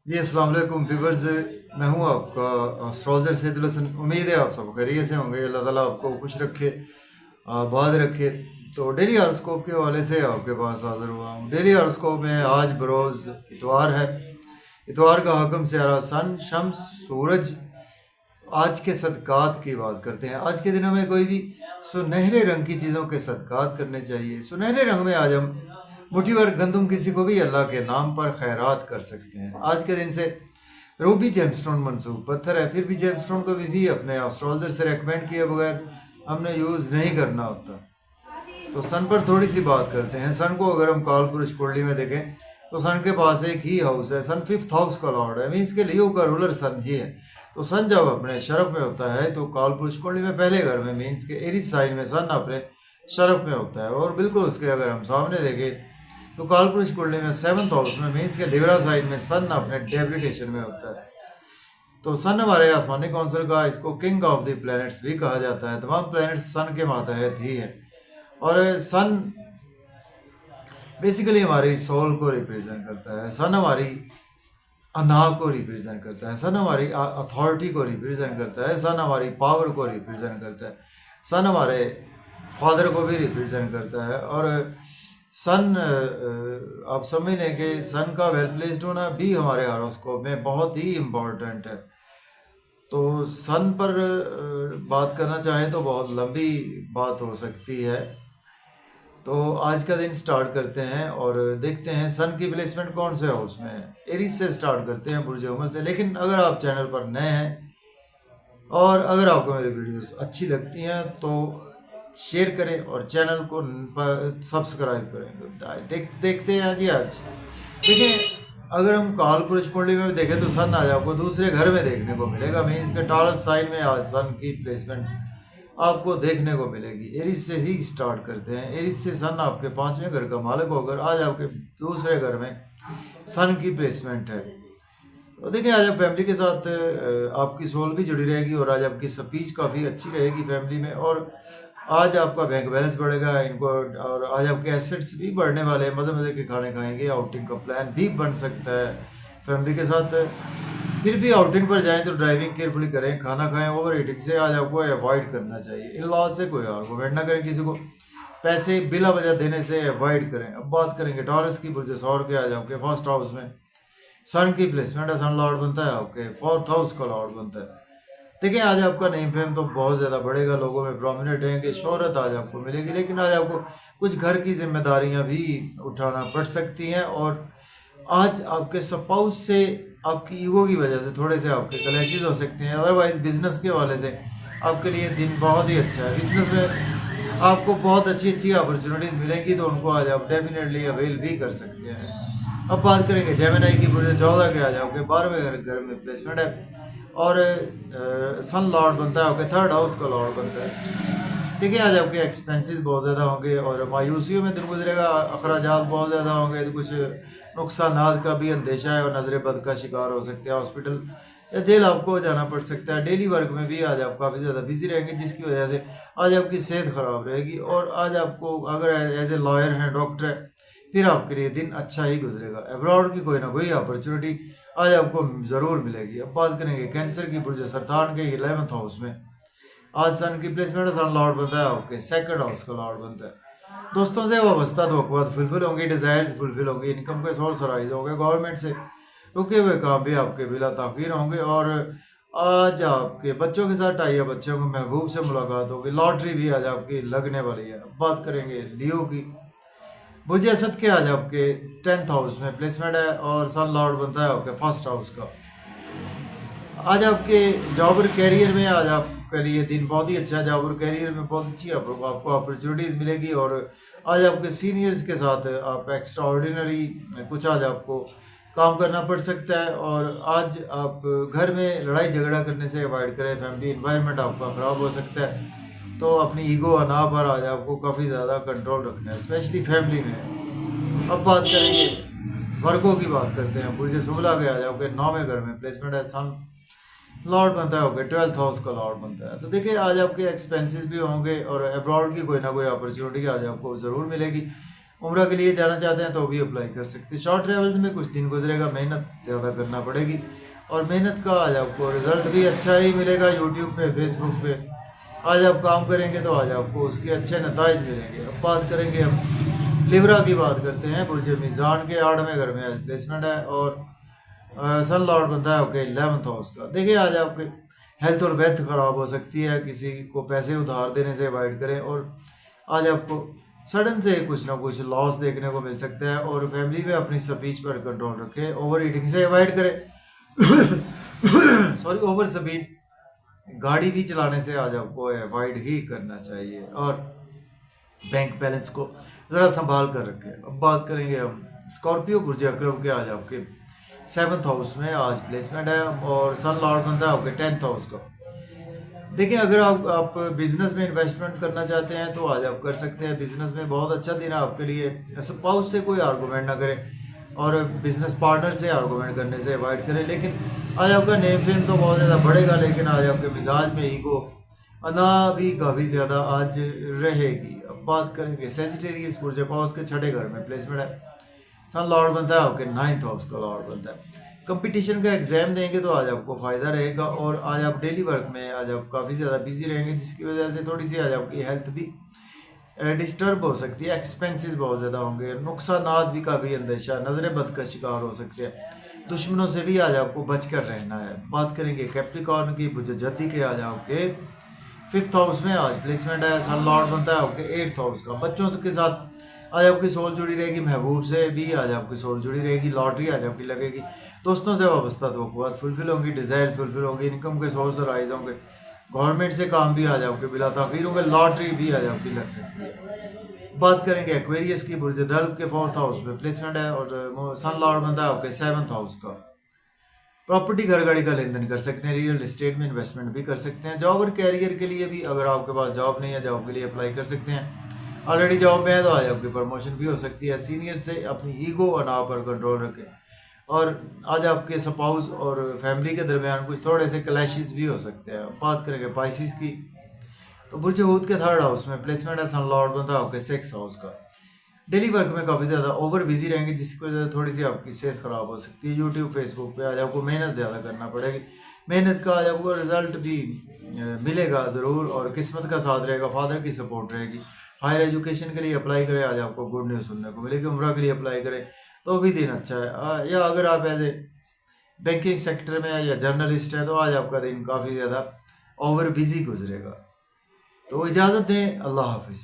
जी अस्सलाम वालेकुम व्यूवर्स। मैं हूं आपका एस्ट्रोलॉजर सैदुल हसन। उम्मीद है आप सब खैरियत से होंगे। अल्लाह ताला आपको खुश रखे, आबाद रखे। तो डेली हॉरोस्कोप के हवाले से आपके पास हाज़िर हुआ हूं। डेली हॉरोस्कोप में आज बरोज़ इतवार है। इतवार का हकम सियारा सन, शम्स, सूरज। आज के सदक़ात की बात करते हैं। आज के दिनों में कोई भी सुनहरे रंग की चीज़ों के सदक़ात करने चाहिए। सुनहरे रंग में आज हम मुट्ठी भर गंदम किसी को भी अल्लाह के नाम पर खैरात कर सकते हैं। आज के दिन से रूबी जेमस्टोन मंसूब पत्थर है। फिर भी जेमस्टोन को भी अपने एस्ट्रोलॉजर से रेकमेंड किए बगैर हमने यूज़ नहीं करना होता। तो सन पर थोड़ी सी बात करते हैं। सन को अगर हम काल पुरुष कुंडली में देखें तो सन के पास एक ही हाउस है। सन फिफ्थ हाउस का लॉर्ड है, मीन्स के लियो का रूलर सन ही है। तो सन जब अपने शरफ में होता है तो काल पुरुष कुंडली में पहले घर में, मीन्स के एरिस साइन में सन अपने शरफ में होता है। और बिल्कुल उसके अगर हम सामने देखें तो काल पुरुष कुंडली में सेवंथ हाउस में, मीन्स के लिब्रा साइन में सन अपने डेबिलिटेशन में होता है। तो सन हमारे आसमानी कौंसिल का, इसको किंग ऑफ द प्लैनेट्स भी कहा जाता है। तमाम प्लैनेट्स सन के मातहत ही हैं। और सन बेसिकली हमारी सोल को रिप्रेजेंट करता है। सन हमारी अना को रिप्रेजेंट करता है। सन हमारी अथॉरिटी को रिप्रेजेंट करता है। सन हमारी पावर को रिप्रेजेंट करता है। सन हमारे फादर को भी रिप्रेजेंट करता है। और सन आप समझ लें कि सन का वेल प्लेस्ड होना भी हमारे हॉरोस्कोप में बहुत ही इम्पोर्टेंट है। तो सन पर बात करना चाहें तो बहुत लंबी बात हो सकती है। तो आज का दिन स्टार्ट करते हैं और देखते हैं सन की प्लेसमेंट कौन से हाउस में है। एरीज से स्टार्ट करते हैं, बुर्ज अमल से। लेकिन अगर आप चैनल पर नए हैं और अगर आपको मेरी वीडियोस अच्छी लगती हैं तो शेयर करें और चैनल को सब्सक्राइब करें। देखते हैं जी। आज देखिए, अगर हम काल पुरुष कुंडली में देखें तो सन आज आपको दूसरे घर में देखने को मिलेगा। मीन्स के टॉरस साइन में आज सन की प्लेसमेंट आपको देखने को मिलेगी। एरिस से ही स्टार्ट करते हैं। एरिस से सन आपके पांचवें घर का मालिक होकर आज आपके दूसरे घर में सन की प्लेसमेंट है। तो देखिए, आज आप फैमिली के साथ आपकी सोल भी जुड़ी रहेगी और आज आपकी स्पीच काफ़ी अच्छी रहेगी फैमिली में। और आज आपका बैंक बैलेंस बढ़ेगा इनको, और आज आपके एसेट्स भी बढ़ने वाले हैं। मज़े मज़े के खाने खाएंगे। आउटिंग का प्लान भी बन सकता है फैमिली के साथ। फिर भी आउटिंग पर जाएं तो ड्राइविंग केयरफुली करें। खाना खाएं, ओवर ईटिंग से आज आपको अवॉइड करना चाहिए। इन लॉ से कोई आर्गूमेंट ना करें। किसी को पैसे बिला वजह देने से अवॉइड करें। अब बात करेंगे टॉरस की, बुर्ज सौर के। आज आपके फर्स्ट हाउस में सन की प्लेसमेंट है। सन लॉर्ड बनता है आपके फोर्थ हाउस का लॉर्ड बनता है। देखिए, आज आपका नेम फेम तो बहुत ज़्यादा बढ़ेगा, लोगों में प्रोमिनेंट रहेंगे, शोहरत आज आपको मिलेगी। लेकिन आज आपको कुछ घर की जिम्मेदारियां भी उठाना पड़ सकती हैं। और आज आपके स्पाउस से आपकी ईगो की वजह से थोड़े से आपके क्लैशेस हो सकते हैं। अदरवाइज बिजनेस के हवाले से आपके लिए दिन बहुत ही अच्छा है। बिजनेस में आपको बहुत अच्छी अच्छी अपॉर्चुनिटीज़ मिलेंगी, तो उनको आज आप डेफिनेटली अवेल भी कर सकते हैं। अब बात करेंगे जेमिनी की। पूरे 14 के आज आपके 12वें घर में प्लेसमेंट है। और सन लॉर्ड बनता है आपके थर्ड हाउस का लॉर्ड बनता है। देखिए, आज आपके एक्सपेंसेस बहुत ज़्यादा होंगे और मायूसियों में दिन गुजरेगा। अखराजात बहुत ज़्यादा होंगे, तो कुछ नुकसान का भी अंदेशा है और नजर बद का शिकार हो सकते हैं। हॉस्पिटल या जेल आपको जाना पड़ सकता है। डेली वर्क में भी आज आप काफ़ी ज़्यादा बिजी रहेंगे, जिसकी वजह से आज आपकी सेहत ख़राब रहेगी। और आज आपको अगर एज ए लॉयर हैं, डॉक्टर है, फिर आपके लिए दिन अच्छा ही गुजरेगा। अब्रॉड की कोई ना कोई अपॉर्चुनिटी आज आपको ज़रूर मिलेगी। अब बात करेंगे कैंसर की। बुर्ज सरतान के 11th हाउस में आज सन की प्लेसमेंट है। सन लॉर्ड बनता है आपके सेकंड हाउस का लॉर्ड बनता है। दोस्तों से वाबस्ता तो फुलफिल होंगी, डिज़ायर्स फुलफिल होंगी, इनकम के सोर्स राइज होंगे, गवर्नमेंट से रुके हुए काम भी आपके बिला ताखीर होंगे। और आज आपके बच्चों के साथ टाई है, बच्चों को महबूब से मुलाकात होगी। लॉटरी भी आज आपकी लगने वाली है। अब बात करेंगे लियो की। बुर्ज असद के आज आपके 10th हाउस में प्लेसमेंट है और सन लॉर्ड बनता है आपके फर्स्ट हाउस का। आज आपके जॉब और कैरियर में आज आपके लिए दिन बहुत ही अच्छा है। जॉब और कैरियर में बहुत अच्छी आपको अपॉर्चुनिटीज़ मिलेगी। और आज आपके सीनियर्स के साथ आप एक्स्ट्रा ऑर्डिनरी कुछ आज आपको काम करना पड़ सकता है। और आज आप घर में लड़ाई झगड़ा करने से अवॉइड करें। फैमिली इन्वायरमेंट आपका ख़राब हो सकता है, तो अपनी ईगो अना पर आज आपको काफ़ी ज़्यादा कंट्रोल रखना है, स्पेशली फैमिली में। अब बात करेंगे वर्गों की। बात करते हैं बुर्ज शुगला के। आज आपके 9वें घर में प्लेसमेंट है। सन लॉर्ड बनता है आपके 12th हाउस का लॉर्ड बनता है। तो देखिए, आज आपके एक्सपेंसेस भी होंगे और अब्रॉड की कोई ना कोई अपॉर्चुनिटी आज आपको ज़रूर मिलेगी। उम्रा के लिए जाना चाहते हैं तो भी अप्लाई कर सकते हैं। शॉर्ट ट्रेवल्स में कुछ दिन गुजरेगा, मेहनत ज़्यादा करना पड़ेगी और मेहनत का आज आपको रिज़ल्ट भी अच्छा ही मिलेगा। यूट्यूब पे, फेसबुक पे आज आप काम करेंगे तो आज आपको उसके अच्छे नताइज मिलेंगे। अब बात करेंगे हम लिब्रा की, बात करते हैं। बुर्ज मीज़ान के 8वें घर में आज प्लेसमेंट है और सन लॉर्ड बनता है आपके 11th हाउस का। देखिए आज आपके हेल्थ और वेल्थ ख़राब हो सकती है, किसी को पैसे उधार देने से अवॉइड करें और आज आपको सडन से कुछ ना कुछ लॉस देखने को मिल सकता है और फैमिली में अपनी स्पीच पर कंट्रोल रखें, ओवर ईटिंग से अवॉइड करें। सॉरी, ओवर स्पीड गाड़ी भी चलाने से आज आपको अवॉइड ही करना चाहिए और बैंक बैलेंस को ज़रा संभाल कर रखें। अब बात करेंगे हम स्कॉर्पियो बुर्ज अकरब के। आज आपके 7th हाउस में आज प्लेसमेंट है और सन लॉर्ड बनता है आपके 10th हाउस का। देखिए अगर आप बिजनेस में इन्वेस्टमेंट करना चाहते हैं तो आज आप कर सकते हैं। बिजनेस में बहुत अच्छा दिन है आपके लिए। स्पाउस से कोई आर्गूमेंट ना करें और बिजनेस पार्टनर से आर्गूमेंट करने से अवॉइड करें। लेकिन आज आपका नेम फेम तो बहुत ज़्यादा बढ़ेगा, लेकिन आज आपके मिजाज में ईगो अना भी काफ़ी ज़्यादा आज रहेगी। अब बात करेंगे सेजिटेरियस बुर्ज के 6ठे घर में प्लेसमेंट है। सन लॉर्ड बनता है आपके 9th हाउस का लॉर्ड बनता है। कंपटीशन का एग्जाम देंगे तो आज आपको फ़ायदा रहेगा और आज आप डेली वर्क में आज आप काफ़ी ज़्यादा बिजी रहेंगे, जिसकी वजह से थोड़ी सी आज आपकी हेल्थ भी डिस्टर्ब हो सकती है। एक्सपेंसेस बहुत ज़्यादा होंगे, नुकसानात भी का भी अंदेशा, नज़र बद का शिकार हो सकते हैं। दुश्मनों से भी आज आपको बच कर रहना है। बात करेंगे कैप्रिकॉर्न की बुझती के। आज आपके 5th हाउस में आज प्लेसमेंट है। सन लॉर्ड बनता है आपके 8th हाउस का। बच्चों के साथ आज आपकी सोल जुड़ी रहेगी, महबूब से भी आज आपकी सोल जुड़ी रहेगी, लॉटरी आज आपकी लगेगी, दोस्तों से वाबस्ता तवक्कुआत फुलफिल होंगी, डिज़ायर फुलफिल होंगी, इनकम के सोर्स राइज होंगे, गवर्नमेंट से काम भी आज आपके बिला ताखीर होंगे, लॉटरी भी आज आपकी लग सकती है। बात करेंगे एक्वेरियस की। बुर्ज दल्ब के 4th हाउस में प्लेसमेंट है और सन लॉर्ड बनता है आपके 7th हाउस का। प्रॉपर्टी घर गाड़ी का लेन देन कर सकते हैं, रियल एस्टेट में इन्वेस्टमेंट भी कर सकते हैं। जॉब और कैरियर के लिए भी अगर आपके पास जॉब नहीं है, जॉब के लिए अप्लाई कर सकते हैं। ऑलरेडी जॉब में है तो आज आपकी प्रमोशन भी हो सकती है। सीनियर से अपनी ईगो और नाव पर कंट्रोल रखें और आज आपके स्पाउस और फैमिली के दरमियान कुछ थोड़े से क्लैशेस भी हो सकते हैं। बात करेंगे पाइसिस की, तो बुर्ज हूत के 3rd हाउस में प्लेसमेंट है। सन लॉर्ड बनता है आपके 6th हाउस का। डेली वर्क में काफ़ी ज़्यादा ओवर बिजी रहेंगे, जिसकी वजह से थोड़ी सी आपकी सेहत ख़राब हो सकती है। यूट्यूब फेसबुक पे आज आपको मेहनत ज़्यादा करना पड़ेगी, मेहनत का आज आपको रिजल्ट भी मिलेगा ज़रूर और किस्मत का साथ रहेगा, फादर की सपोर्ट रहेगी। हायर एजुकेशन के लिए अप्लाई करें, आज आपको गुड न्यूज़ सुनने को मिलेगी। उम्रा के लिए अप्लाई करें तो भी दिन अच्छा है। या अगर आप एज ए बैंकिंग सेक्टर में या जर्नलिस्ट हैं तो आज आपका दिन काफ़ी ज़्यादा ओवर बिजी गुजरेगा। तो इजाज़त दें, अल्लाह हाफिज़।